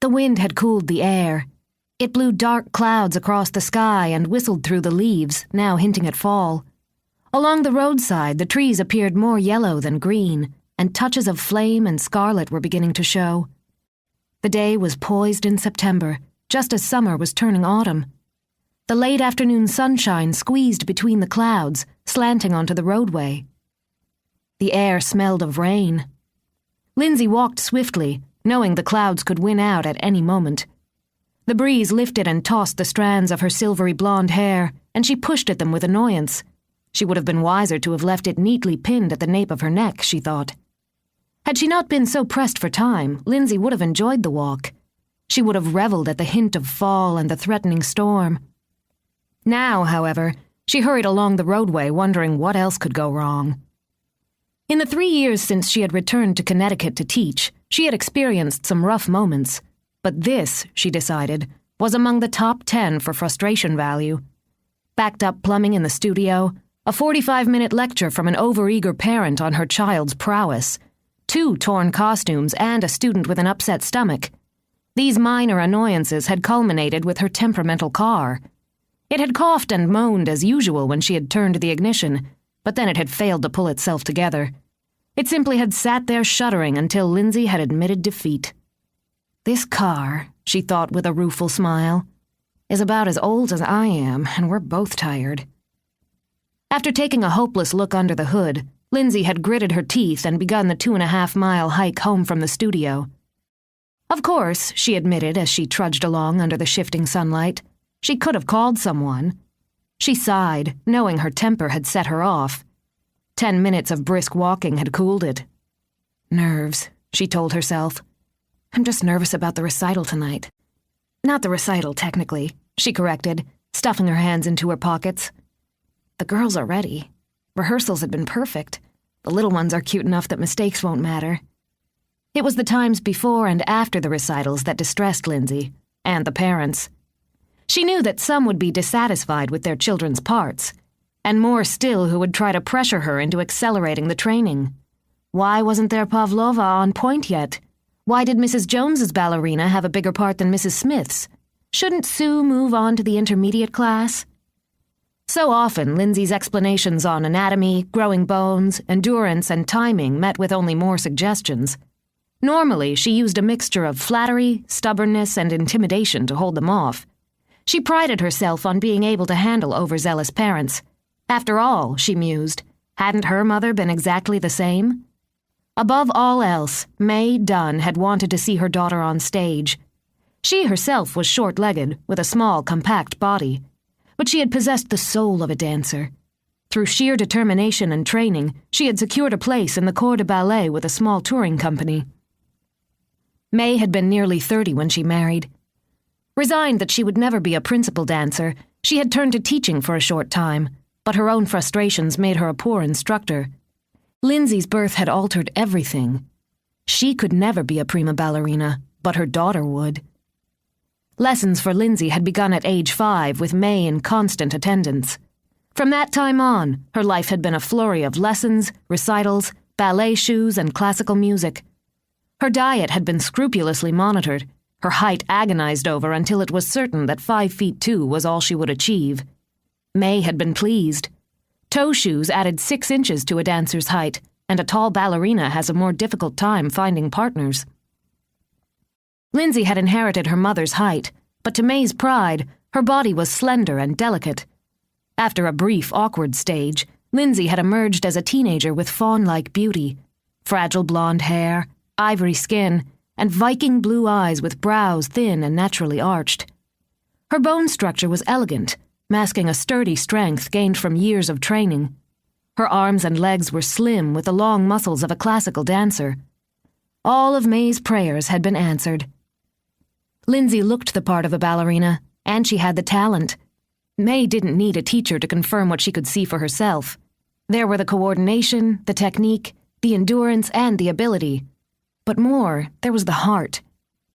The wind had cooled the air. It blew dark clouds across the sky and whistled through the leaves, now hinting at fall. Along the roadside, the trees appeared more yellow than green, and touches of flame and scarlet were beginning to show. The day was poised in September, just as summer was turning autumn. The late afternoon sunshine squeezed between the clouds, slanting onto the roadway. The air smelled of rain. Lindsay walked swiftly, knowing the clouds could win out at any moment. The breeze lifted and tossed the strands of her silvery blonde hair, and she pushed at them with annoyance. She would have been wiser to have left it neatly pinned at the nape of her neck, she thought. Had she not been so pressed for time, Lindsay would have enjoyed the walk. She would have reveled at the hint of fall and the threatening storm. Now, however, she hurried along the roadway, wondering what else could go wrong. In the 3 years since she had returned to Connecticut to teach, she had experienced some rough moments. But this, she decided, was among the top 10 for frustration value. Backed up plumbing in the studio, a 45-minute lecture from an overeager parent on her child's prowess, 2 torn costumes, and a student with an upset stomach. These minor annoyances had culminated with her temperamental car. It had coughed and moaned as usual when she had turned the ignition, but then it had failed to pull itself together. It simply had sat there shuddering until Lindsay had admitted defeat. This car, she thought with a rueful smile, is about as old as I am, and we're both tired. After taking a hopeless look under the hood, Lindsay had gritted her teeth and begun the 2.5-mile hike home from the studio. Of course, she admitted as she trudged along under the shifting sunlight, she could have called someone. She sighed, knowing her temper had set her off. 10 minutes of brisk walking had cooled it. Nerves, she told herself. I'm just nervous about the recital tonight. Not the recital, technically, she corrected, stuffing her hands into her pockets. The girls are ready. Rehearsals had been perfect. The little ones are cute enough that mistakes won't matter. It was the times before and after the recitals that distressed Lindsay, and the parents. She knew that some would be dissatisfied with their children's parts, and more still who would try to pressure her into accelerating the training. Why wasn't there Pavlova on point yet? Why did Mrs. Jones's ballerina have a bigger part than Mrs. Smith's? Shouldn't Sue move on to the intermediate class? So often, Lindsay's explanations on anatomy, growing bones, endurance, and timing met with only more suggestions. Normally, she used a mixture of flattery, stubbornness, and intimidation to hold them off. She prided herself on being able to handle overzealous parents. After all, she mused, hadn't her mother been exactly the same? Above all else, May Dunne had wanted to see her daughter on stage. She herself was short-legged, with a small, compact body. But she had possessed the soul of a dancer. Through sheer determination and training, she had secured a place in the corps de ballet with a small touring company. May had been nearly 30 when she married. Resigned that she would never be a principal dancer, she had turned to teaching for a short time, but her own frustrations made her a poor instructor. Lindsay's birth had altered everything. She could never be a prima ballerina, but her daughter would. Lessons for Lindsay had begun at age 5 with May in constant attendance. From that time on, her life had been a flurry of lessons, recitals, ballet shoes, and classical music. Her diet had been scrupulously monitored, her height agonized over until it was certain that 5'2" was all she would achieve. May had been pleased. Toe shoes added 6 inches to a dancer's height, and a tall ballerina has a more difficult time finding partners. Lindsay had inherited her mother's height, but to May's pride, her body was slender and delicate. After a brief, awkward stage, Lindsay had emerged as a teenager with fawn-like beauty, fragile blonde hair, ivory skin, and Viking blue eyes with brows thin and naturally arched. Her bone structure was elegant, masking a sturdy strength gained from years of training. Her arms and legs were slim with the long muscles of a classical dancer. All of May's prayers had been answered. Lindsay looked the part of a ballerina, and she had the talent. May didn't need a teacher to confirm what she could see for herself. There were the coordination, the technique, the endurance, and the ability. But more, there was the heart.